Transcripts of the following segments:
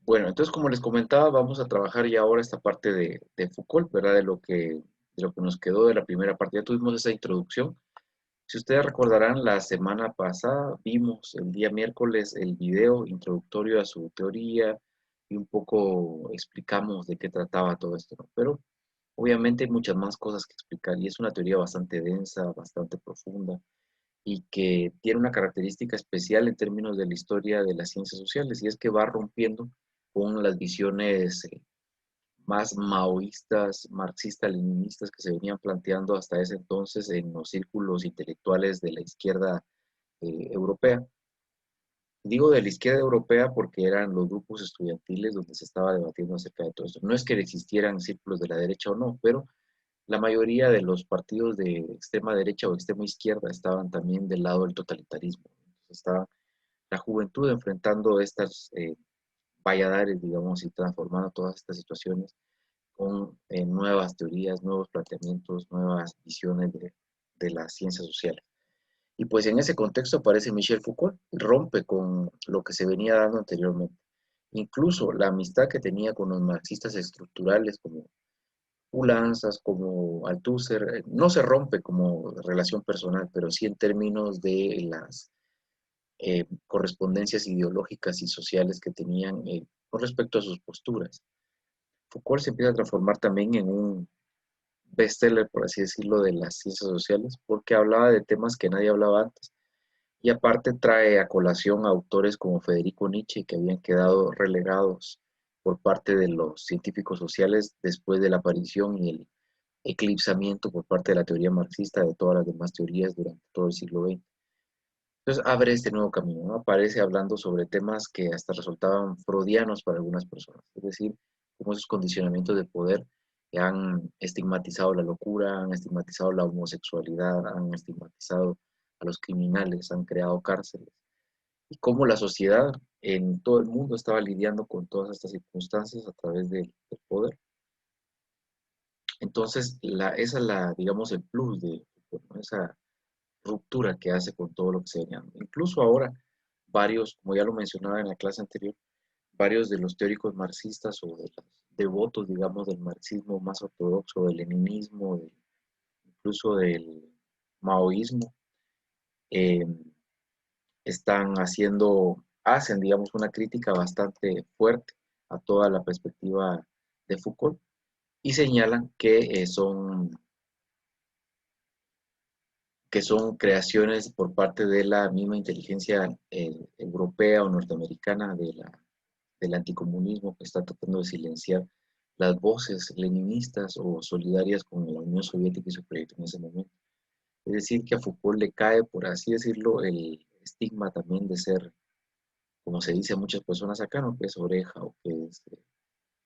Bueno, entonces como les comentaba, vamos a trabajar ya ahora esta parte de Foucault, ¿verdad? De lo que nos quedó de la primera parte. Ya tuvimos esa introducción. Si ustedes recordarán, la semana pasada vimos el día miércoles el video introductorio a su teoría y un poco explicamos de qué trataba todo esto, ¿no? Pero obviamente hay muchas más cosas que explicar y es una teoría bastante densa, bastante profunda y que tiene una característica especial en términos de la historia de las ciencias sociales, y es que va rompiendo con las visiones más maoístas, marxistas-leninistas que se venían planteando hasta ese entonces en los círculos intelectuales de la izquierda europea. Digo de la izquierda europea porque eran los grupos estudiantiles donde se estaba debatiendo acerca de todo esto. No es que existieran círculos de la derecha o no, pero la mayoría de los partidos de extrema derecha o extrema izquierda estaban también del lado del totalitarismo. Entonces estaba la juventud enfrentando estas valladares, digamos, y transformando todas estas situaciones con nuevas teorías, nuevos planteamientos, nuevas visiones de las ciencias sociales. Y pues en ese contexto aparece Michel Foucault, rompe con lo que se venía dando anteriormente. Incluso la amistad que tenía con los marxistas estructurales como Ulanzas, como Althusser, no se rompe como relación personal, pero sí en términos de las correspondencias ideológicas y sociales que tenían con respecto a sus posturas. Foucault se empieza a transformar también en un bestseller, por así decirlo, de las ciencias sociales, porque hablaba de temas que nadie hablaba antes. Y aparte trae a colación a autores como Federico Nietzsche, que habían quedado relegados por parte de los científicos sociales después de la aparición y el eclipsamiento por parte de la teoría marxista de todas las demás teorías durante todo el siglo XX. Entonces abre este nuevo camino, ¿no? Aparece hablando sobre temas que hasta resultaban freudianos para algunas personas, es decir, cómo esos condicionamientos de poder que han estigmatizado la locura, han estigmatizado la homosexualidad, han estigmatizado a los criminales, han creado cárceles, y cómo la sociedad en todo el mundo estaba lidiando con todas estas circunstancias a través del poder. Entonces, esa es digamos, el plus de, bueno, esa ruptura que hace con todo lo que se venía dando. Incluso ahora, varios, como ya lo mencionaba en la clase anterior, varios de los teóricos marxistas o de los devotos, digamos, del marxismo más ortodoxo, del leninismo, incluso del maoísmo, eh, hacen, digamos, una crítica bastante fuerte a toda la perspectiva de Foucault y señalan que son creaciones por parte de la misma inteligencia europea o norteamericana del anticomunismo que está tratando de silenciar las voces leninistas o solidarias con la Unión Soviética y su proyecto en ese momento. Es decir, que a Foucault le cae, por así decirlo, el estigma también de ser, como se dice a muchas personas acá, ¿no? Que es oreja o que es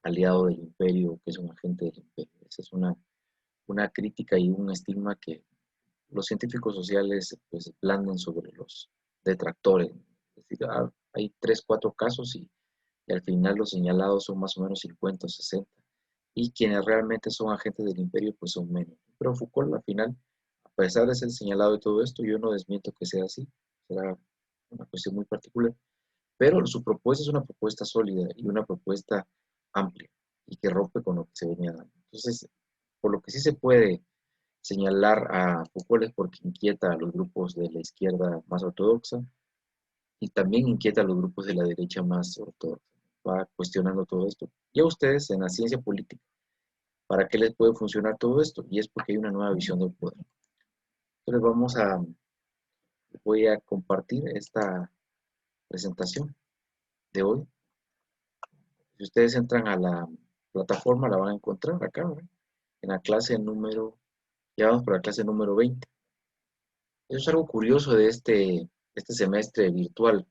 aliado del imperio, que es un agente del imperio. Esa es una crítica y un estigma que los científicos sociales pues blandan sobre los detractores. Es decir, hay 3, 4 casos y al final los señalados son más o menos 50 o 60. Y quienes realmente son agentes del imperio pues son menos. Pero Foucault al final, a pesar de ser señalado de todo esto, yo no desmiento que sea así. Será una cuestión muy particular. Pero su propuesta es una propuesta sólida y una propuesta amplia y que rompe con lo que se venía dando. Entonces, por lo que sí se puede señalar a Foucault es porque inquieta a los grupos de la izquierda más ortodoxa y también inquieta a los grupos de la derecha más ortodoxa. Va cuestionando todo esto. Y a ustedes en la ciencia política, ¿para qué les puede funcionar todo esto? Y es porque hay una nueva visión del poder. Entonces voy a compartir esta presentación de hoy. Si ustedes entran a la plataforma, la van a encontrar acá, ¿verdad? En la clase ya vamos por la clase número 20. Eso es algo curioso de este semestre virtual.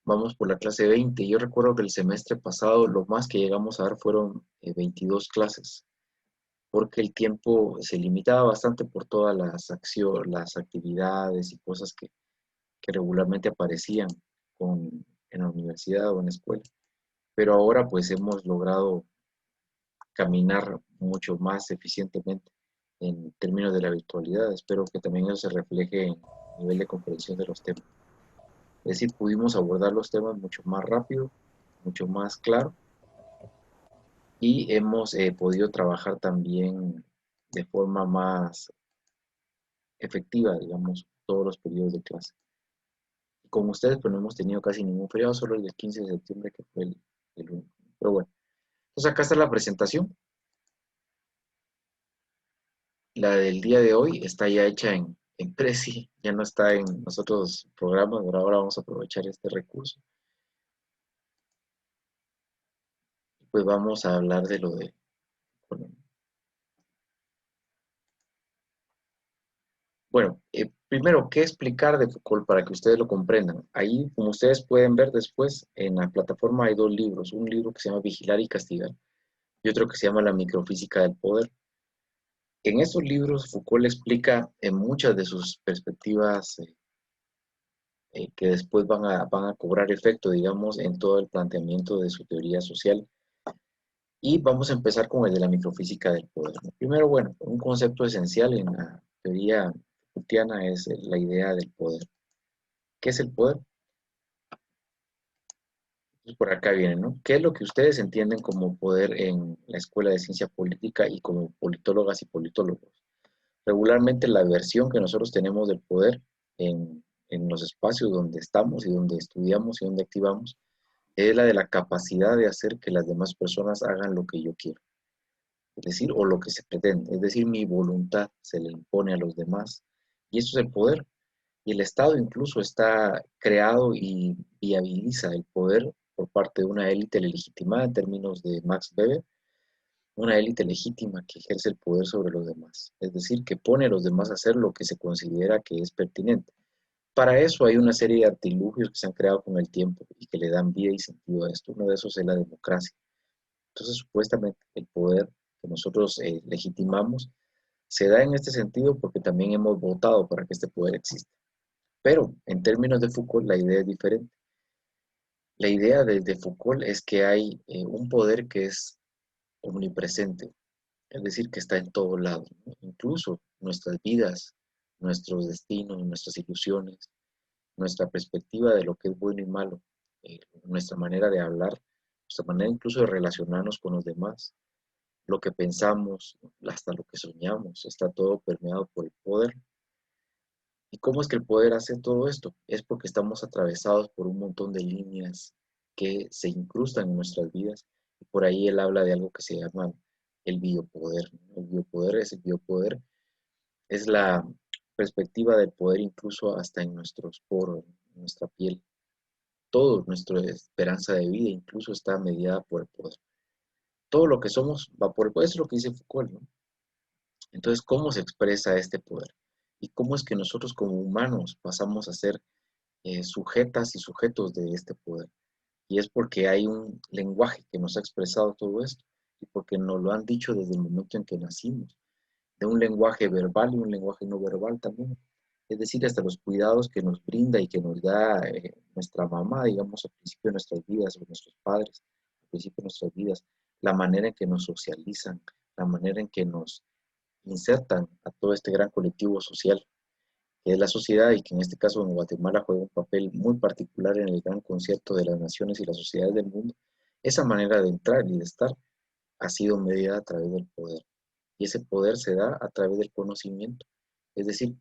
Vamos por la clase 20. Yo recuerdo que el semestre pasado lo más que llegamos a dar fueron 22 clases, porque el tiempo se limitaba bastante por todas las acciones, las actividades y cosas que regularmente aparecían en la universidad o en la escuela. Pero ahora pues hemos logrado caminar mucho más eficientemente en términos de la virtualidad. Espero que también eso se refleje en el nivel de comprensión de los temas. Es decir, pudimos abordar los temas mucho más rápido, mucho más claro, y hemos podido trabajar también de forma más efectiva, digamos, todos los periodos de clase. Con ustedes, pues no hemos tenido casi ningún feriado, solo el del 15 de septiembre, que fue el único. Pero bueno, entonces acá está la presentación. La del día de hoy está ya hecha en Prezi, ya no está en nosotros programas, pero ahora vamos a aprovechar este recurso. Pues vamos a hablar de lo de economía. Bueno, primero, ¿qué explicar de Foucault para que ustedes lo comprendan? Ahí, como ustedes pueden ver después, en la plataforma hay dos libros. Un libro que se llama Vigilar y Castigar y otro que se llama La microfísica del poder. En estos libros, Foucault explica en muchas de sus perspectivas que después van a cobrar efecto, digamos, en todo el planteamiento de su teoría social. Y vamos a empezar con el de la microfísica del poder. Primero, bueno, un concepto esencial en la teoría Foucaultiana es la idea del poder. ¿Qué es el poder? Pues por acá viene, ¿no? ¿Qué es lo que ustedes entienden como poder en la Escuela de Ciencia Política y como politólogas y politólogos? Regularmente la versión que nosotros tenemos del poder en los espacios donde estamos y donde estudiamos y donde activamos es la de la capacidad de hacer que las demás personas hagan lo que yo quiero. Es decir, o lo que se pretende. Es decir, mi voluntad se le impone a los demás. Y eso es el poder. Y el Estado incluso está creado y viabiliza el poder por parte de una élite legitimada en términos de Max Weber, una élite legítima que ejerce el poder sobre los demás. Es decir, que pone a los demás a hacer lo que se considera que es pertinente. Para eso hay una serie de artilugios que se han creado con el tiempo y que le dan vida y sentido a esto. Uno de esos es la democracia. Entonces, supuestamente, el poder que nosotros legitimamos se da en este sentido porque también hemos votado para que este poder exista. Pero en términos de Foucault, la idea es diferente. La idea de Foucault es que hay un poder que es omnipresente, es decir, que está en todo lado, ¿no? Incluso nuestras vidas, nuestros destinos, nuestras ilusiones, nuestra perspectiva de lo que es bueno y malo, nuestra manera de hablar, nuestra manera incluso de relacionarnos con los demás, lo que pensamos, hasta lo que soñamos, está todo permeado por el poder. ¿Y cómo es que el poder hace todo esto? Es porque estamos atravesados por un montón de líneas que se incrustan en nuestras vidas. Y por ahí él habla de algo que se llama el biopoder. El biopoder es la perspectiva del poder incluso hasta en nuestros poros, en nuestra piel. Todo nuestra esperanza de vida incluso está mediada por el poder. Todo lo que somos va por el poder, eso es lo que dice Foucault, ¿no? Entonces, ¿cómo se expresa este poder? ¿Y cómo es que nosotros como humanos pasamos a ser sujetas y sujetos de este poder? Y es porque hay un lenguaje que nos ha expresado todo esto y porque nos lo han dicho desde el momento en que nacimos, de un lenguaje verbal y un lenguaje no verbal también. Es decir, hasta los cuidados que nos brinda y que nos da nuestra mamá, digamos, al principio de nuestras vidas, o nuestros padres, al principio de nuestras vidas, la manera en que nos socializan, la manera en que nos insertan a todo este gran colectivo social que es la sociedad y que en este caso en Guatemala juega un papel muy particular en el gran concierto de las naciones y las sociedades del mundo, esa manera de entrar y de estar ha sido mediada a través del poder. Y ese poder se da a través del conocimiento. Es decir,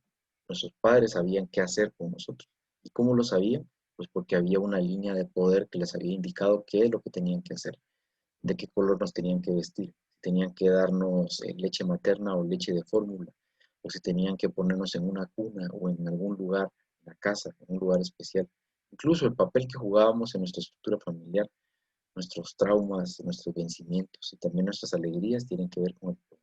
nuestros padres sabían qué hacer con nosotros. ¿Y cómo lo sabían? Pues porque había una línea de poder que les había indicado qué es lo que tenían que hacer, de qué color nos tenían que vestir, si tenían que darnos leche materna o leche de fórmula, o si tenían que ponernos en una cuna o en algún lugar, en la casa, en un lugar especial. Incluso el papel que jugábamos en nuestra estructura familiar, nuestros traumas, nuestros vencimientos y también nuestras alegrías tienen que ver con el poder.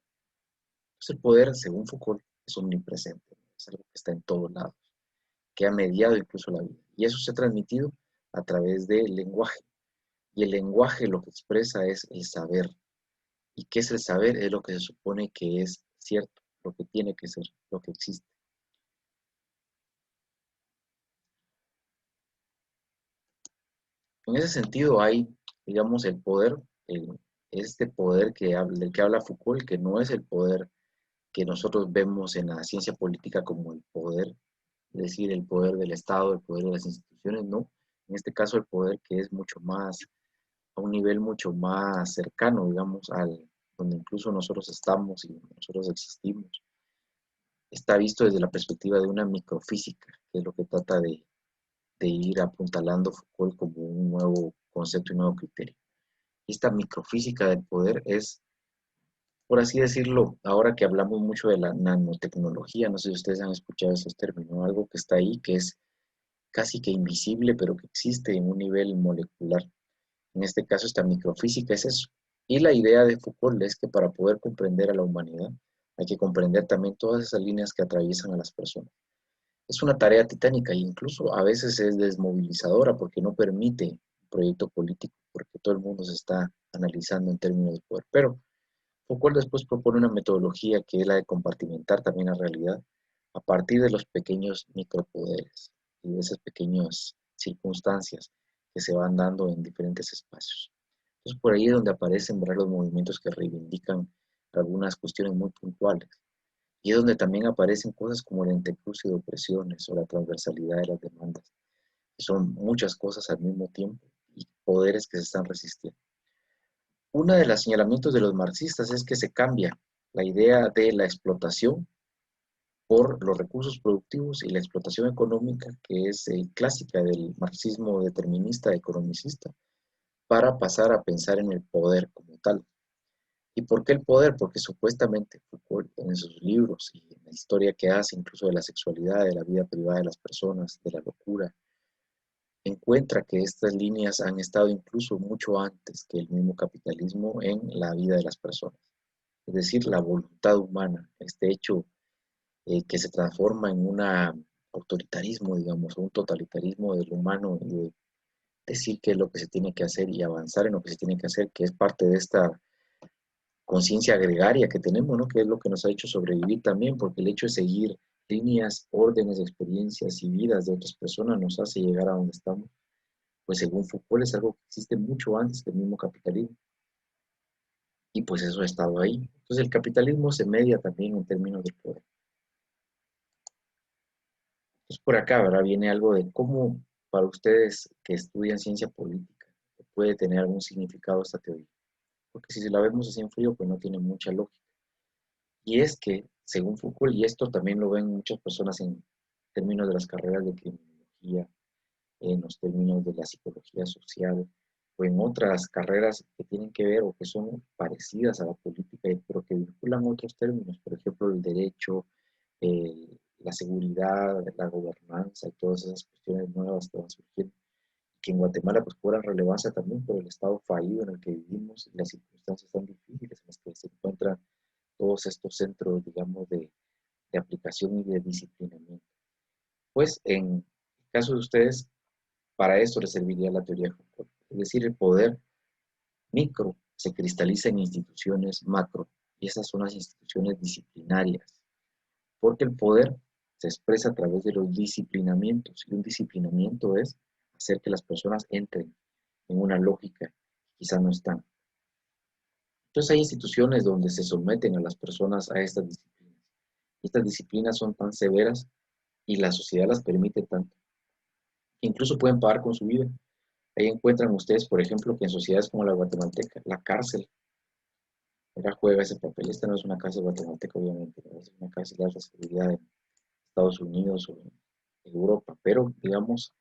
Entonces el poder, según Foucault, es omnipresente, es algo que está en todos lados, que ha mediado incluso la vida. Y eso se ha transmitido a través del lenguaje. Y el lenguaje lo que expresa es el saber. ¿Y qué es el saber? Es lo que se supone que es cierto, lo que tiene que ser, lo que existe. En ese sentido hay, digamos, el poder, este poder del que habla Foucault, que no es el poder que nosotros vemos en la ciencia política como el poder, es decir, el poder del Estado, el poder de las instituciones, no. En este caso el poder que es mucho más a un nivel mucho más cercano, digamos, al donde incluso nosotros estamos y nosotros existimos. Está visto desde la perspectiva de una microfísica, que es lo que trata de ir apuntalando Foucault como un nuevo concepto y un nuevo criterio. Esta microfísica del poder es, por así decirlo, ahora que hablamos mucho de la nanotecnología, no sé si ustedes han escuchado esos términos, algo que está ahí, que es casi que invisible, pero que existe en un nivel molecular. En este caso, esta microfísica es eso. Y la idea de Foucault es que para poder comprender a la humanidad, hay que comprender también todas esas líneas que atraviesan a las personas. Es una tarea titánica e incluso a veces es desmovilizadora porque no permite un proyecto político, porque todo el mundo se está analizando en términos de poder. Pero Foucault después propone una metodología que es la de compartimentar también la realidad a partir de los pequeños micropoderes y de esas pequeñas circunstancias que se van dando en diferentes espacios. Entonces por ahí es donde aparecen, ¿verdad?, los movimientos que reivindican algunas cuestiones muy puntuales. Y es donde también aparecen cosas como el entrecruce de opresiones o la transversalidad de las demandas, que son muchas cosas al mismo tiempo y poderes que se están resistiendo. Uno de los señalamientos de los marxistas es que se cambia la idea de la explotación por los recursos productivos y la explotación económica, que es clásica del marxismo determinista economicista, para pasar a pensar en el poder como tal. ¿Y por qué el poder? Porque supuestamente Foucault en sus libros y en la historia que hace incluso de la sexualidad, de la vida privada de las personas, de la locura, encuentra que estas líneas han estado incluso mucho antes que el mismo capitalismo en la vida de las personas. Es decir, la voluntad humana, este hecho que se transforma en un autoritarismo, digamos, un totalitarismo del humano y de decir qué es lo que se tiene que hacer y avanzar en lo que se tiene que hacer, que es parte de esta conciencia gregaria que tenemos, ¿no? Que es lo que nos ha hecho sobrevivir también, porque el hecho de seguir líneas, órdenes, experiencias y vidas de otras personas nos hace llegar a donde estamos. Pues según Foucault es algo que existe mucho antes que el mismo capitalismo. Y pues eso ha estado ahí. Entonces el capitalismo se media también en términos de poder. Entonces por acá, ¿verdad? Viene algo de cómo para ustedes que estudian ciencia política puede tener algún significado esta teoría. Porque si la vemos así en frío, pues no tiene mucha lógica. Y es que, según Foucault, y esto también lo ven muchas personas en términos de las carreras de criminología, en los términos de la psicología social, o en otras carreras que tienen que ver o que son parecidas a la política, pero que vinculan otros términos, por ejemplo, el derecho, la seguridad, la gobernanza y todas esas cuestiones nuevas que van surgiendo, que en Guatemala pues cobran relevancia también por el estado fallido en el que vivimos y las circunstancias tan difíciles en las que se encuentran todos estos centros, digamos, de aplicación y de disciplinamiento. Pues en el caso de ustedes, para esto les serviría la teoría de Foucault. Es decir, el poder micro se cristaliza en instituciones macro, y esas son las instituciones disciplinarias, porque el poder se expresa a través de los disciplinamientos, y un disciplinamiento es hacer que las personas entren en una lógica que quizá no están. Entonces hay instituciones donde se someten a las personas a estas disciplinas. Estas disciplinas son tan severas y la sociedad las permite tanto, que incluso pueden pagar con su vida. Ahí encuentran ustedes, por ejemplo, que en sociedades como la guatemalteca, la cárcel, ¿verdad?, juega ese papel. Esta no es una cárcel guatemalteca, obviamente, ¿verdad? Es una cárcel de alta seguridad en Estados Unidos o en Europa, pero digamos,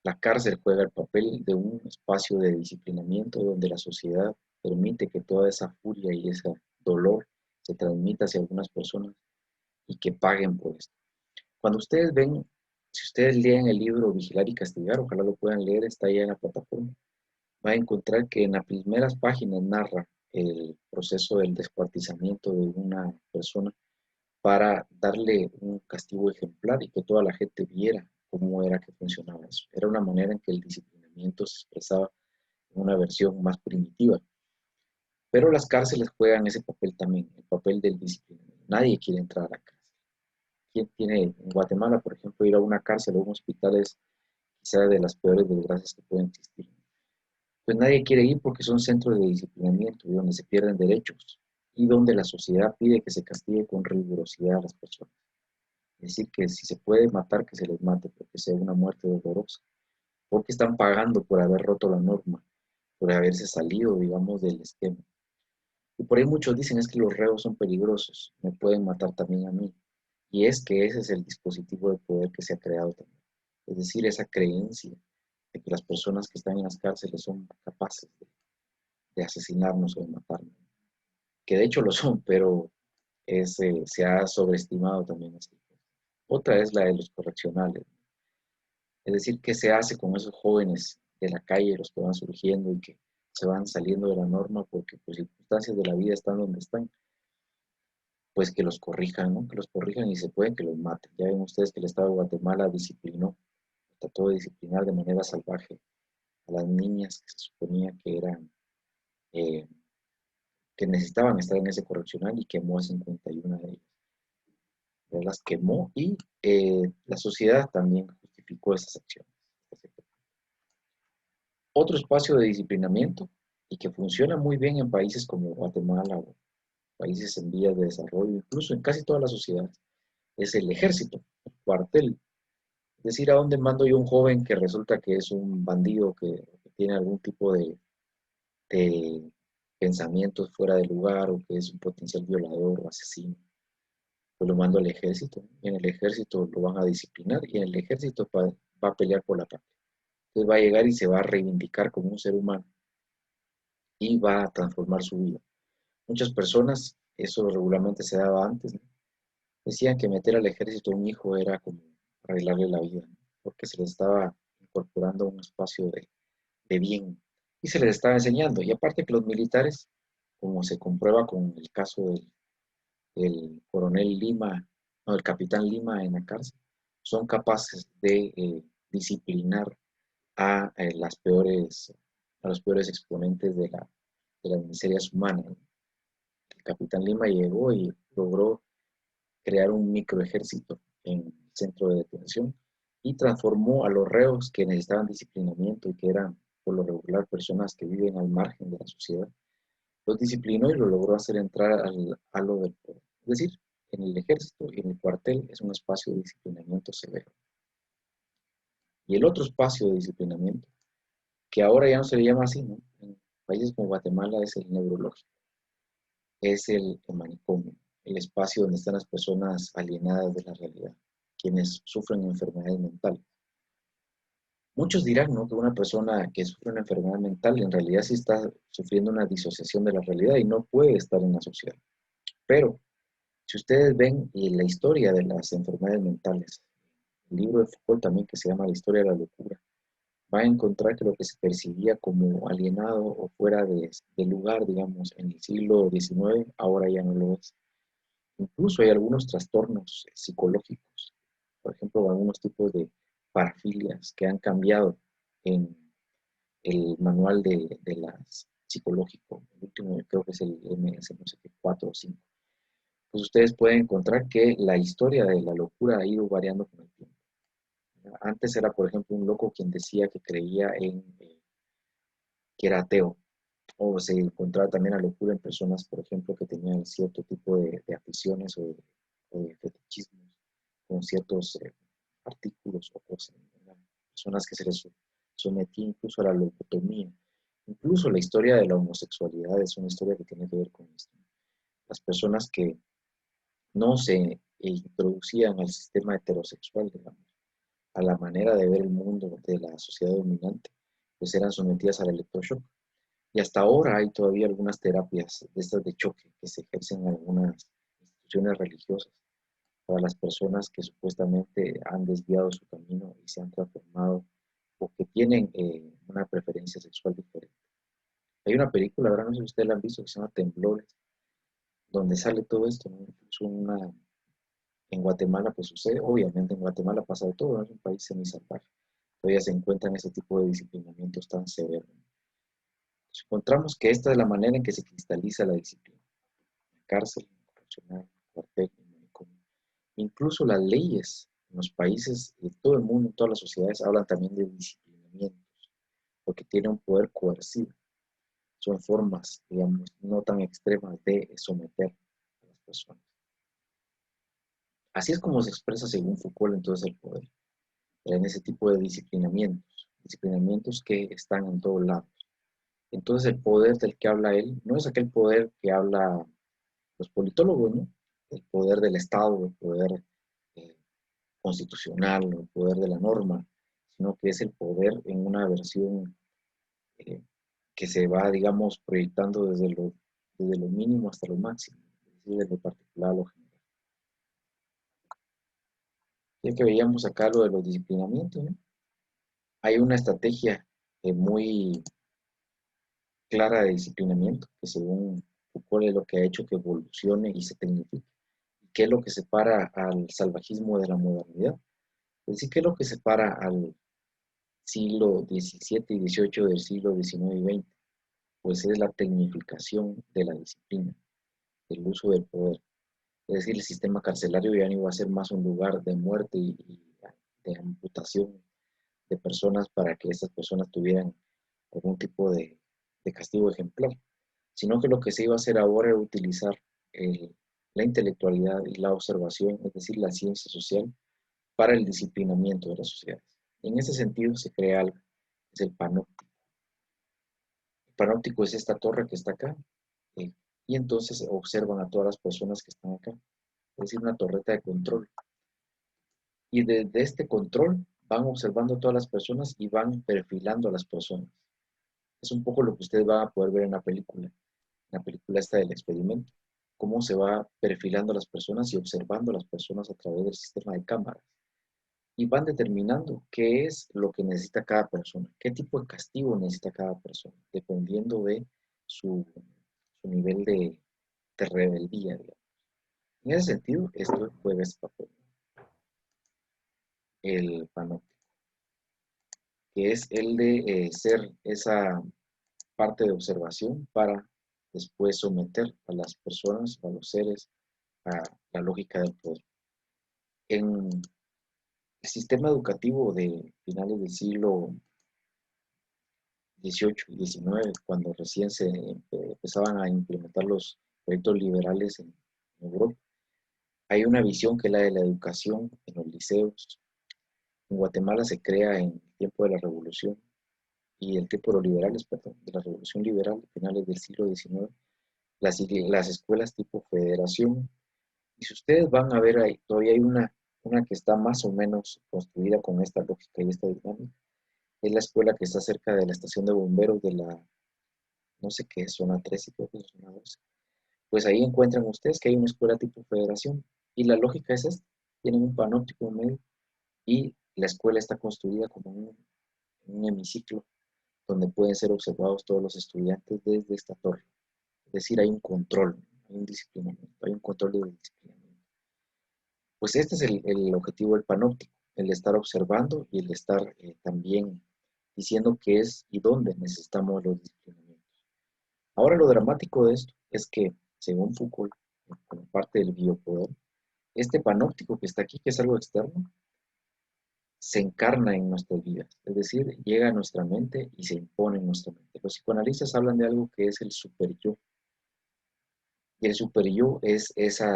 la cárcel juega el papel de un espacio de disciplinamiento donde la sociedad permite que toda esa furia y ese dolor se transmita hacia algunas personas y que paguen por esto. Cuando ustedes ven, si ustedes leen el libro Vigilar y Castigar, ojalá lo puedan leer, está ahí en la plataforma, va a encontrar que en las primeras páginas narra el proceso del descuartizamiento de una persona para darle un castigo ejemplar y que toda la gente viera cómo era que funcionaba eso. Era una manera en que el disciplinamiento se expresaba en una versión más primitiva. Pero las cárceles juegan ese papel también, el papel del disciplinamiento. Nadie quiere entrar a la cárcel. ¿Quién tiene en Guatemala, por ejemplo, ir a una cárcel o un hospital es quizá de las peores desgracias que pueden existir? Pues nadie quiere ir porque son centros de disciplinamiento y donde se pierden derechos y donde la sociedad pide que se castigue con rigurosidad a las personas. Es decir, que si se puede matar, que se les mate, porque sea una muerte dolorosa, porque están pagando por haber roto la norma, por haberse salido, digamos, del esquema. Y por ahí muchos dicen es que los reos son peligrosos, me pueden matar también a mí. Y es que ese es el dispositivo de poder que se ha creado también. Es decir, esa creencia de que las personas que están en las cárceles son capaces de asesinarnos o de matarnos. Que de hecho lo son, pero se ha sobreestimado también esto. Otra es la de los correccionales. Es decir, ¿qué se hace con esos jóvenes de la calle, los que van surgiendo y que se van saliendo de la norma porque por circunstancias de la vida están donde están? Pues que los corrijan, ¿no? Que los corrijan y se puede que los maten. Ya ven ustedes que el Estado de Guatemala disciplinó, trató de disciplinar de manera salvaje a las niñas que se suponía que eran, eh, que necesitaban estar en ese correccional y quemó a 51 de ellas. Ya las quemó y la sociedad también justificó esas acciones. Otro espacio de disciplinamiento y que funciona muy bien en países como Guatemala o países en vías de desarrollo, incluso en casi todas las sociedades, es el ejército, el cuartel. Es decir, a dónde mando yo un joven que resulta que es un bandido, que tiene algún tipo de pensamientos fuera de lugar o que es un potencial violador o asesino. Pues lo mando al ejército. Y en el ejército lo van a disciplinar y en el ejército va a pelear por la patria. Entonces va a llegar y se va a reivindicar como un ser humano y va a transformar su vida. Muchas personas, eso regularmente se daba antes, ¿no? Decían que meter al ejército a un hijo era como arreglarle la vida, ¿no? Porque se les estaba incorporando a un espacio de bien y se les estaba enseñando. Y aparte que los militares, como se comprueba con el caso del coronel Lima, no, del capitán Lima en la cárcel, son capaces de disciplinar a, a los peores exponentes de las miserias humanas, ¿no? El capitán Lima llegó y logró crear un microejército en el centro de detención y transformó a los reos que necesitaban disciplinamiento y que eran por lo regular personas que viven al margen de la sociedad, los disciplinó y lo logró hacer entrar a lo del poder. Es decir, en el ejército y en el cuartel es un espacio de disciplinamiento severo. Y el otro espacio de disciplinamiento, que ahora ya no se le llama así, ¿no? En países como Guatemala es el neurológico, es el manicomio, el espacio donde están las personas alienadas de la realidad, quienes sufren enfermedades mentales. Muchos dirán, ¿no?, que una persona que sufre una enfermedad mental en realidad sí está sufriendo una disociación de la realidad y no puede estar en la sociedad. Pero si ustedes ven la historia de las enfermedades mentales, el libro de Foucault también que se llama La historia de la locura, va a encontrar que lo que se percibía como alienado o fuera de lugar, digamos, en el siglo XIX, ahora ya no lo es. Incluso hay algunos trastornos psicológicos, por ejemplo, algunos tipos de parafilias que han cambiado en el manual de las psicológico. El último creo que es el MS, no sé qué, 4 o 5. Pues ustedes pueden encontrar que la historia de la locura ha ido variando con el tiempo. Antes era, por ejemplo, un loco quien decía que creía que era ateo. O se encontraba también la locura en personas, por ejemplo, que tenían cierto tipo de aficiones o de fetichismos con ciertos artículos o cosas. Personas que se les sometía incluso a la lobotomía. Incluso la historia de la homosexualidad es una historia que tiene que ver con esto. Las personas que no se introducían al sistema heterosexual, digamos, a la manera de ver el mundo de la sociedad dominante, pues eran sometidas al electroshock. Y hasta ahora hay todavía algunas terapias de estas de choque que se ejercen en algunas instituciones religiosas para las personas que supuestamente han desviado su camino y se han transformado o que tienen una preferencia sexual diferente. Hay una película, ahora no sé si ustedes la han visto, que se llama Temblores, donde sale todo esto, ¿no? Incluso en Guatemala pues sucede, obviamente en Guatemala pasa de todo, ¿no? Es un país semisalvaje, todavía se encuentran ese tipo de disciplinamientos tan severos. Encontramos que esta es la manera en que se cristaliza la disciplina. La cárcel, el correccional, el cuartel, el manicomio. Incluso las leyes en los países, de todo el mundo, en todas las sociedades, hablan también de disciplinamientos, porque tiene un poder coercivo. Son formas, digamos, no tan extremas de someter a las personas. Así es como se expresa según Foucault entonces el poder, en ese tipo de disciplinamientos que están en todos lados. Entonces el poder del que habla él no es aquel poder que habla los politólogos, ¿no? El poder del Estado, el poder eh, constitucional, el poder de la norma, sino que es el poder en una versión eh, que se va, digamos, proyectando desde lo mínimo hasta lo máximo, es decir, desde lo particular a lo general. Ya que veíamos acá lo de los disciplinamientos, ¿no? Hay una estrategia muy clara de disciplinamiento que según Foucault es lo que ha hecho que evolucione y se tecnifique. ¿Qué es lo que separa al salvajismo de la modernidad? Es decir, ¿qué es lo que separa al siglo XVII y XVIII del siglo XIX y XX? Pues es la tecnificación de la disciplina, el uso del poder. Es decir, el sistema carcelario ya no iba a ser más un lugar de muerte y de amputación de personas para que estas personas tuvieran algún tipo de castigo ejemplar, sino que lo que se iba a hacer ahora era utilizar el, la intelectualidad y la observación, es decir, la ciencia social, para el disciplinamiento de las sociedades. En ese sentido se crea algo, es el panóptico. El panóptico es esta torre que está acá, eh, y entonces observan a todas las personas que están acá, es decir, una torreta de control. Y desde este control van observando a todas las personas y van perfilando a las personas. Es un poco lo que ustedes van a poder ver en la película esta del experimento, cómo se va perfilando a las personas y observando a las personas a través del sistema de cámaras. Y van determinando qué es lo que necesita cada persona, qué tipo de castigo necesita cada persona, dependiendo de su nivel de rebeldía, digamos. En ese sentido, esto juega ese papel, el panóptico, que es el de ser esa parte de observación para después someter a las personas, a los seres, a la lógica del poder. En el sistema educativo de finales del siglo XVIII y XIX, cuando recién se empezaban a implementar los proyectos liberales en Europa, hay una visión que es la de la educación en los liceos. En Guatemala se crea en el tiempo de la Revolución y el tiempo de los liberales, perdón, de la Revolución Liberal, finales del siglo XIX, las escuelas tipo federación. Y si ustedes van a ver ahí, todavía hay una que está más o menos construida con esta lógica y esta dinámica. Es la escuela que está cerca de la estación de bomberos de la, no sé qué, zona 13, creo que es zona 12. Pues ahí encuentran ustedes que hay una escuela tipo federación. Y la lógica es esta. Tienen un panóptico en medio y la escuela está construida como un hemiciclo donde pueden ser observados todos los estudiantes desde esta torre. Es decir, hay un control, hay un disciplinamiento, hay un control de disciplinamiento. Pues este es el objetivo del panóptico, el de estar observando y el de estar también diciendo qué es y dónde necesitamos los disciplinamientos. Ahora lo dramático de esto es que, según Foucault, como parte del biopoder, este panóptico que está aquí, que es algo externo, se encarna en nuestras vidas, es decir, llega a nuestra mente y se impone en nuestra mente. Los psicoanalistas hablan de algo que es el superyo, y el superyo es ese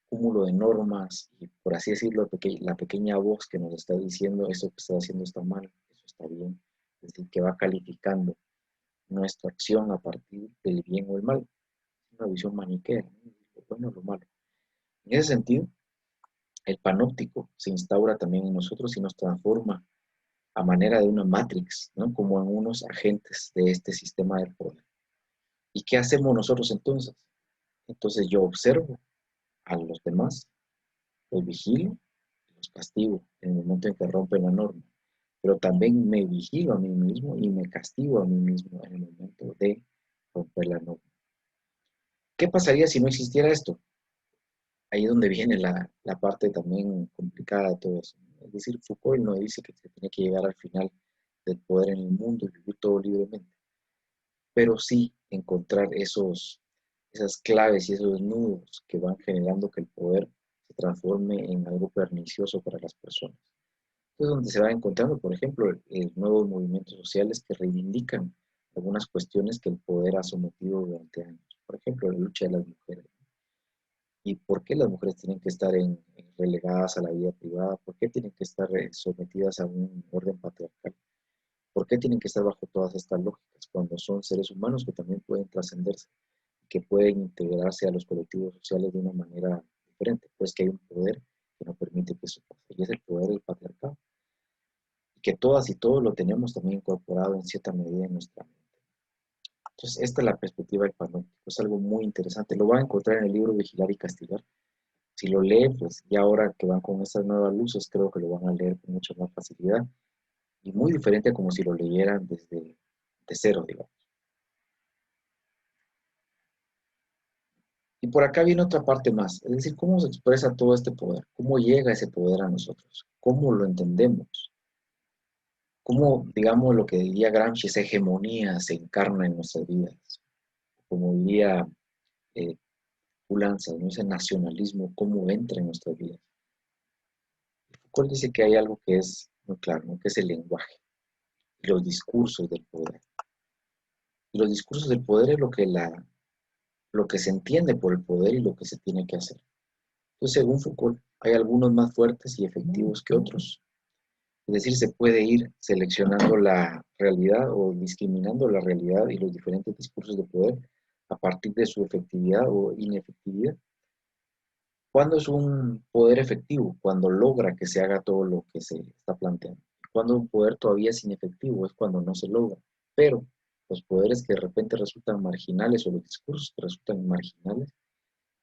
cúmulo de normas y, por así decirlo, la pequeña voz que nos está diciendo eso que está haciendo está mal, eso está bien, es decir, que va calificando nuestra acción a partir del bien o el mal. Es una visión maniquea, ¿no? Lo bueno o lo malo. En ese sentido, el panóptico se instaura también en nosotros y nos transforma a manera de una matrix, ¿no? Como en unos agentes de este sistema de poder. ¿Y qué hacemos nosotros entonces? Entonces yo observo a los demás, los vigilo, los castigo en el momento en que rompen la norma, pero también me vigilo a mí mismo y me castigo a mí mismo en el momento de romper la norma. ¿Qué pasaría si no existiera esto? Ahí es donde viene la parte también complicada de todo eso. Es decir, Foucault no dice que se tiene que llegar al final del poder en el mundo y vivir todo libremente, pero sí encontrar esas claves y esos nudos que van generando que el poder se transforme en algo pernicioso para las personas. Es donde se va encontrando, por ejemplo, nuevos movimientos sociales que reivindican algunas cuestiones que el poder ha sometido durante años. Por ejemplo, la lucha de las mujeres. ¿Y por qué las mujeres tienen que estar relegadas a la vida privada? ¿Por qué tienen que estar sometidas a un orden patriarcal? ¿Por qué tienen que estar bajo todas estas lógicas cuando son seres humanos que también pueden trascenderse, que pueden integrarse a los colectivos sociales de una manera diferente? Pues que hay un poder que no permite que eso pase, y es el poder del patriarcado, y que todas y todos lo tenemos también incorporado en cierta medida en nuestra mente. Entonces, esta es la perspectiva del panóptico, es algo muy interesante, lo van a encontrar en el libro Vigilar y Castigar. Si lo leen, pues ya ahora que van con estas nuevas luces, creo que lo van a leer con mucha más facilidad, y muy diferente a como si lo leyeran desde de cero, digamos. Y por acá viene otra parte más, es decir, cómo se expresa todo este poder, cómo llega ese poder a nosotros, cómo lo entendemos, cómo, digamos, lo que diría Gramsci, esa hegemonía se encarna en nuestras vidas, como diría eh, Ulanza, ¿no? Ese nacionalismo, cómo entra en nuestras vidas. Foucault dice que hay algo que es muy claro, ¿no? Que es el lenguaje y los discursos del poder. Y los discursos del poder es lo que se entiende por el poder y lo que se tiene que hacer. Entonces, según Foucault, hay algunos más fuertes y efectivos que otros. Es decir, se puede ir seleccionando la realidad o discriminando la realidad y los diferentes discursos de poder a partir de su efectividad o inefectividad. ¿Cuándo es un poder efectivo? Cuando logra que se haga todo lo que se está planteando. Cuando un poder todavía es inefectivo, es cuando no se logra. Pero los poderes que de repente resultan marginales o los discursos que resultan marginales,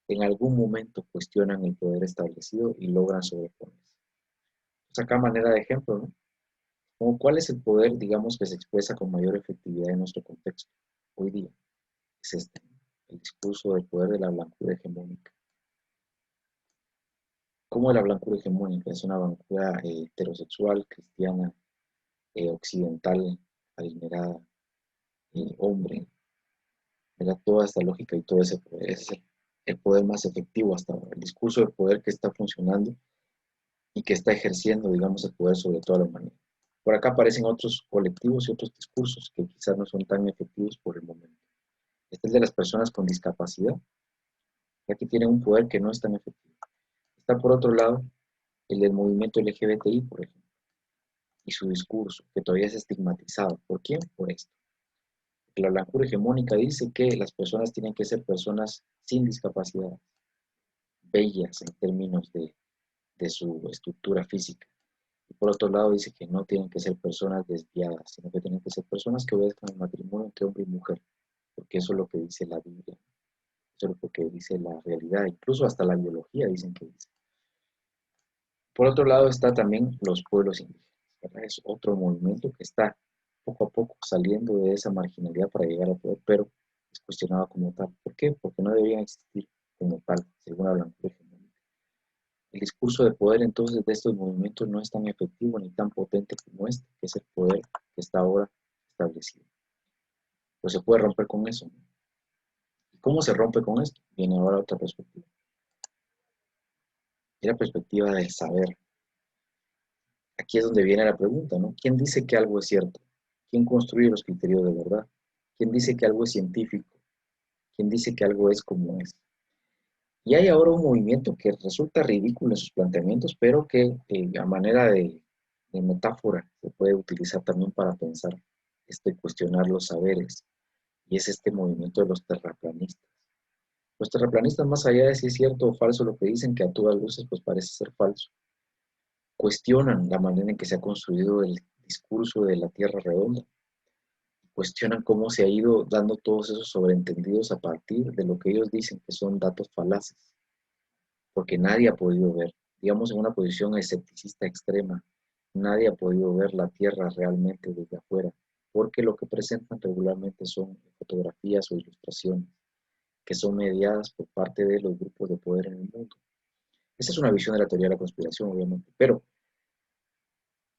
en algún momento cuestionan el poder establecido y logran sobreponerse. Pues acá manera de ejemplo, ¿no? Como cuál es el poder, digamos, que se expresa con mayor efectividad en nuestro contexto hoy día. Es este, el discurso del poder de la blancura hegemónica. ¿Cómo la blancura hegemónica? Es una blancura heterosexual, cristiana, occidental, adinerada, hombre. Era toda esta lógica y todo ese poder. Ese es el poder más efectivo hasta ahora. El discurso de poder que está funcionando y que está ejerciendo, digamos, el poder sobre toda la humanidad. Por acá aparecen otros colectivos y otros discursos que quizás no son tan efectivos por el momento. Este es de las personas con discapacidad, ya que tienen un poder que no es tan efectivo. Está por otro lado el del movimiento LGBTI, por ejemplo, y su discurso, que todavía es estigmatizado. ¿Por quién? Por esto. La blancura hegemónica dice que las personas tienen que ser personas sin discapacidad, bellas en términos de su estructura física. Y por otro lado dice que no tienen que ser personas desviadas, sino que tienen que ser personas que obedezcan el matrimonio entre hombre y mujer, porque eso es lo que dice la Biblia, eso es lo que dice la realidad, incluso hasta la biología dicen que dice. Por otro lado está también los pueblos indígenas, ¿verdad? Es otro movimiento que está poco a poco saliendo de esa marginalidad para llegar al poder, pero es cuestionado como tal. ¿Por qué? Porque no deberían existir como tal, según la blancura hegemónica. El discurso de poder entonces de estos movimientos no es tan efectivo ni tan potente como este, que es el poder que está ahora establecido. Pues se puede romper con eso, ¿no? ¿Y cómo se rompe con esto? Viene ahora otra perspectiva. Es la perspectiva del saber. Aquí es donde viene la pregunta, ¿no? ¿Quién dice que algo es cierto? ¿Quién construye los criterios de verdad? ¿Quién dice que algo es científico? ¿Quién dice que algo es como es? Y hay ahora un movimiento que resulta ridículo en sus planteamientos, pero que a manera de metáfora se puede utilizar también para pensar y cuestionar los saberes. Y es este movimiento de los terraplanistas. Los terraplanistas, más allá de si es cierto o falso lo que dicen, que a todas luces pues parece ser falso, cuestionan la manera en que se ha construido el discurso de la Tierra redonda, cuestionan cómo se ha ido dando todos esos sobreentendidos a partir de lo que ellos dicen que son datos falaces, porque nadie ha podido ver, digamos en una posición escepticista extrema, nadie ha podido ver la Tierra realmente desde afuera, porque lo que presentan regularmente son fotografías o ilustraciones que son mediadas por parte de los grupos de poder en el mundo. Esa es una visión de la teoría de la conspiración, obviamente, pero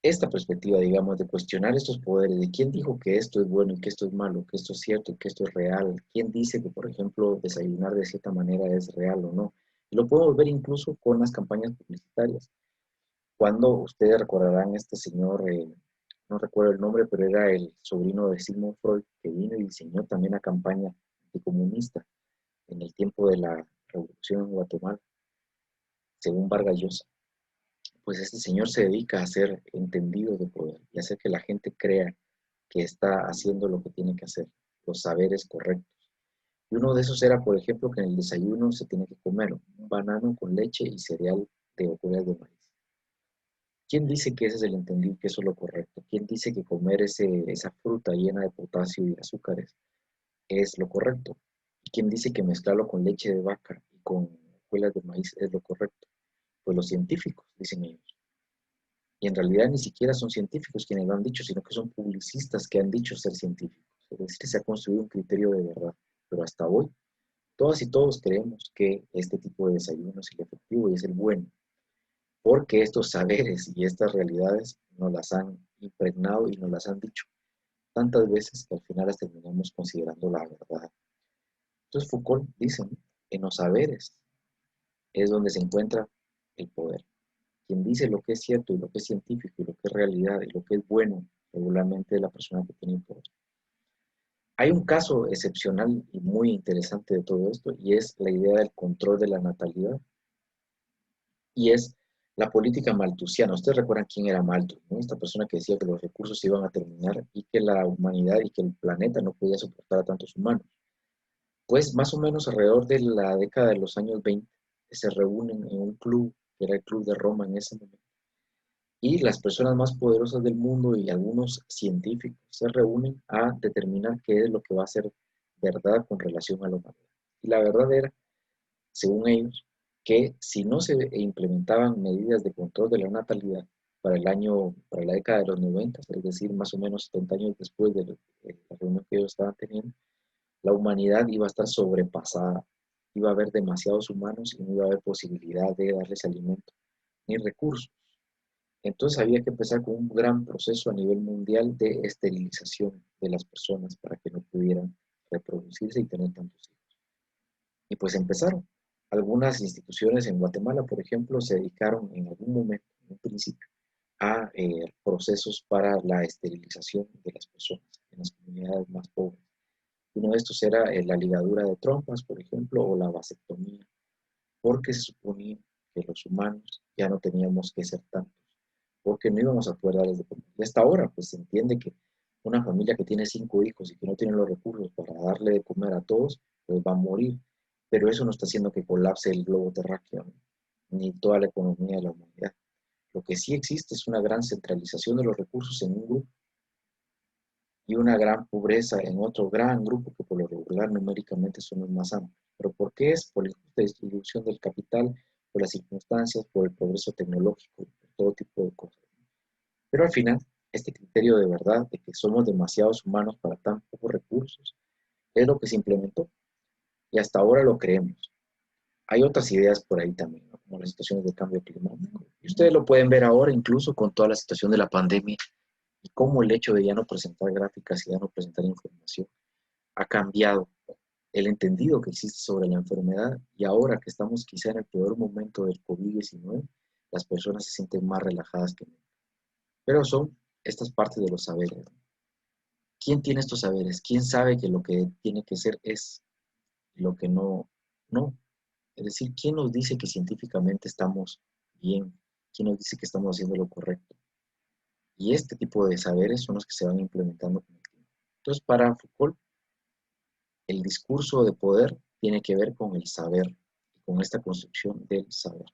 esta perspectiva, digamos, de cuestionar estos poderes, de quién dijo que esto es bueno y que esto es malo, que esto es cierto y que esto es real, quién dice que, por ejemplo, desayunar de cierta manera es real o no. Y lo podemos ver incluso con las campañas publicitarias. Cuando ustedes recordarán este señor, no recuerdo el nombre, pero era el sobrino de Sigmund Freud, que vino y diseñó también la campaña anticomunista en el tiempo de la revolución en Guatemala, según Vargas Llosa. Pues este señor se dedica a hacer entendidos de poder y hacer que la gente crea que está haciendo lo que tiene que hacer, los saberes correctos. Y uno de esos era, por ejemplo, que en el desayuno se tiene que comer un banano con leche y cereal de hojuelas de maíz. ¿Quién dice que ese es el entendido, que eso es lo correcto? ¿Quién dice que comer esa fruta llena de potasio y azúcares es lo correcto? ¿Y quién dice que mezclarlo con leche de vaca y con hojuelas de maíz es lo correcto? Pues los científicos, dicen ellos. Y en realidad ni siquiera son científicos quienes lo han dicho, sino que son publicistas que han dicho ser científicos. Es decir, se ha construido un criterio de verdad. Pero hasta hoy, todas y todos creemos que este tipo de desayuno es el efectivo y es el bueno, porque estos saberes y estas realidades nos las han impregnado y nos las han dicho tantas veces que al final las terminamos considerando la verdad. Entonces Foucault dice, en los saberes es donde se encuentra el poder. Quien dice lo que es cierto y lo que es científico y lo que es realidad y lo que es bueno regularmente es la persona que tiene poder. Hay un caso excepcional y muy interesante de todo esto y es la idea del control de la natalidad y es la política malthusiana. Ustedes recuerdan quién era Malthus, ¿no? Esta persona que decía que los recursos se iban a terminar y que la humanidad y que el planeta no podía soportar a tantos humanos. Pues más o menos alrededor de la década de los años 20 se reúnen en un club, que era el Club de Roma en ese momento, y las personas más poderosas del mundo y algunos científicos se reúnen a determinar qué es lo que va a ser verdad con relación a la humanidad. Y la verdad era, según ellos, que si no se implementaban medidas de control de la natalidad para la década de los 90, es decir, más o menos 70 años después de la reunión que ellos estaban teniendo, la humanidad iba a estar sobrepasada, iba a haber demasiados humanos y no iba a haber posibilidad de darles alimento ni recursos. Entonces había que empezar con un gran proceso a nivel mundial de esterilización de las personas para que no pudieran reproducirse y tener tantos hijos. Y pues empezaron. Algunas instituciones en Guatemala, por ejemplo, se dedicaron en algún momento, en un principio, a procesos para la esterilización de las personas en las comunidades más pobres. Uno de estos era la ligadura de trompas, por ejemplo, o la vasectomía, porque se suponía que los humanos ya no teníamos que ser tantos, porque no íbamos a poder darles de comer. Y hasta ahora, pues se entiende que una familia que tiene 5 hijos y que no tiene los recursos para darle de comer a todos, pues va a morir. Pero eso no está haciendo que colapse el globo terráqueo, ¿no? Ni toda la economía de la humanidad. Lo que sí existe es una gran centralización de los recursos en un grupo y una gran pobreza en otro gran grupo que por lo regular numéricamente son los más amplios. ¿Pero por qué es? Por la injusta distribución del capital, por las circunstancias, por el progreso tecnológico, por todo tipo de cosas. Pero al final, este criterio de verdad de que somos demasiados humanos para tan pocos recursos es lo que se implementó y hasta ahora lo creemos. Hay otras ideas por ahí también, ¿no? Como las situaciones de cambio climático. Y ustedes lo pueden ver ahora incluso con toda la situación de la pandemia y cómo el hecho de ya no presentar gráficas y ya no presentar información ha cambiado el entendido que existe sobre la enfermedad y ahora que estamos quizá en el peor momento del COVID-19, las personas se sienten más relajadas que nunca. Pero son estas partes de los saberes. ¿Quién tiene estos saberes? ¿Quién sabe que lo que tiene que ser es lo que no? No. Es decir, ¿quién nos dice que científicamente estamos bien? ¿Quién nos dice que estamos haciendo lo correcto? Y este tipo de saberes son los que se van implementando con el tiempo. Entonces, para Foucault, el discurso de poder tiene que ver con el saber y con esta construcción del saber.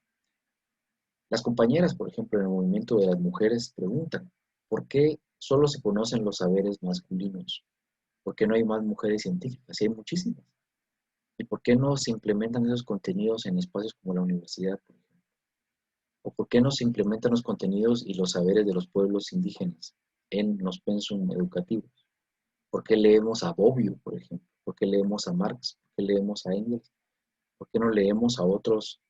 Las compañeras, por ejemplo, en el movimiento de las mujeres preguntan, ¿por qué solo se conocen los saberes masculinos? ¿Por qué no hay más mujeres científicas? Y hay muchísimas. ¿Y por qué no se implementan esos contenidos en espacios como la universidad, por ejemplo? ¿O por qué no se implementan los contenidos y los saberes de los pueblos indígenas en los pensum educativos? ¿Por qué leemos a Bobbio, por ejemplo? ¿Por qué leemos a Marx? ¿Por qué leemos a Engels? ¿Por qué no leemos a otros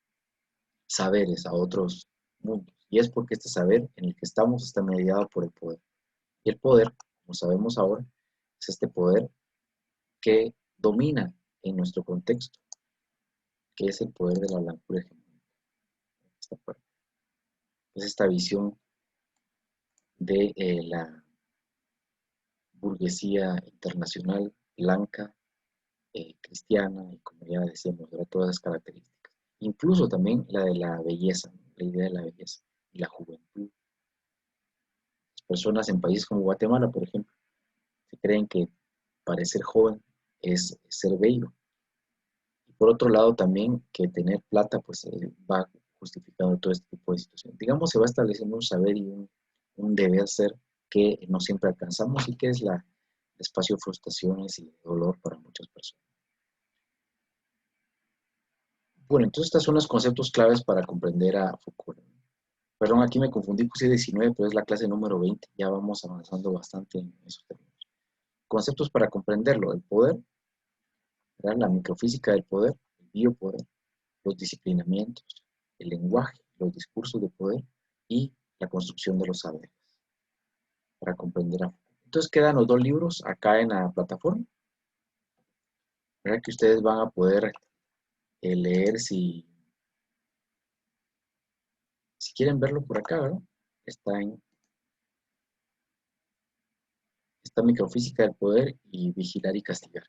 saberes, a otros mundos? Y es porque este saber en el que estamos está mediado por el poder. Y el poder, como sabemos ahora, es este poder que domina en nuestro contexto, que es el poder de la blancura hegemónica. Esta parte. Es esta visión de la burguesía internacional, blanca, cristiana, y como ya decíamos, de todas las características. Incluso también la de la belleza, ¿no? La idea de la belleza y la juventud. Las personas en países como Guatemala, por ejemplo, Se creen que parecer joven es ser bello. Y por otro lado también que tener plata pues va justificando todo este tipo de situaciones. Digamos, se va estableciendo un saber y un deber ser que no siempre alcanzamos y que es el espacio de frustraciones y dolor para muchas personas. Bueno, entonces estos son los conceptos claves para comprender a Foucault. Perdón, aquí me confundí, puse 19, pero es la clase número 20. Ya vamos avanzando bastante en esos términos. Conceptos para comprenderlo. El poder, ¿verdad? La microfísica del poder, el biopoder, los disciplinamientos, el lenguaje, los discursos de poder y la construcción de los saberes para comprender a Foucault. Entonces quedan los dos libros acá en la plataforma, ¿verdad? Que ustedes van a poder leer si quieren verlo por acá, ¿verdad? Está en esta microfísica del poder y vigilar y castigar.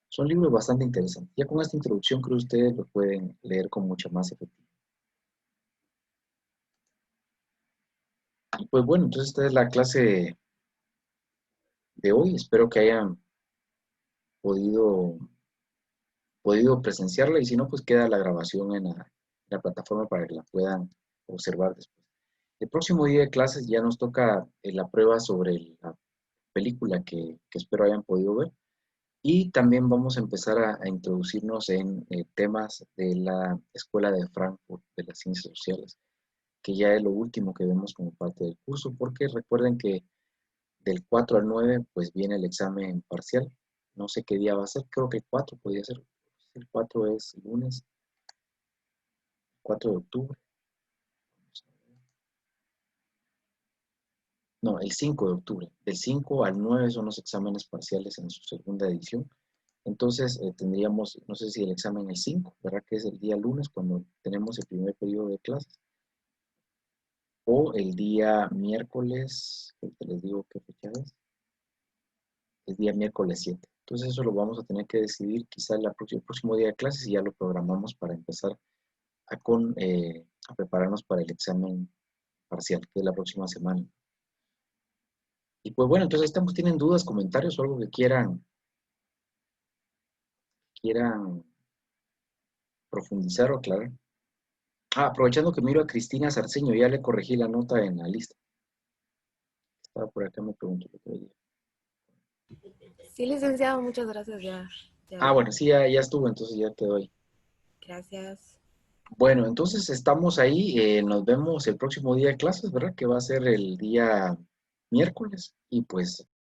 Son libros bastante interesantes. Ya con esta introducción creo que ustedes lo pueden leer con mucha más efectividad. Y pues bueno, entonces esta es la clase de hoy. Espero que hayan podido, podido presenciarla y si no, pues queda la grabación en la plataforma para que la puedan observar después. El próximo día de clases ya nos toca la prueba sobre la película que espero hayan podido ver. Y también vamos a empezar a introducirnos en temas de la Escuela de Frankfurt de las Ciencias Sociales, que ya es lo último que vemos como parte del curso, porque recuerden que del 4 al 9 pues viene el examen parcial. No sé qué día va a ser, creo que el 4 podría ser. El 4 es lunes, 4 de octubre. No, el 5 de octubre. Del 5 al 9 son los exámenes parciales en su segunda edición. Entonces tendríamos, no sé si el examen es 5, ¿verdad? Que es el día lunes cuando tenemos el primer periodo de clases. O el día miércoles, ahorita les digo qué fecha es, el día miércoles 7. Entonces eso lo vamos a tener que decidir quizá el próximo día de clases y ya lo programamos para empezar a prepararnos para el examen parcial, que es la próxima semana. Y pues bueno, entonces estamos, ¿tienen dudas, comentarios o algo que quieran profundizar o aclarar? Ah, aprovechando que miro a Cristina Sarceño, ya le corregí la nota en la lista. Estaba por acá, me pregunto lo que veía. Sí, licenciado, muchas gracias. Ya Ah, vi. bueno, sí, ya estuvo, entonces ya te doy. Gracias. Bueno, entonces estamos ahí, nos vemos el próximo día de clases, ¿verdad? Que va a ser el día miércoles y pues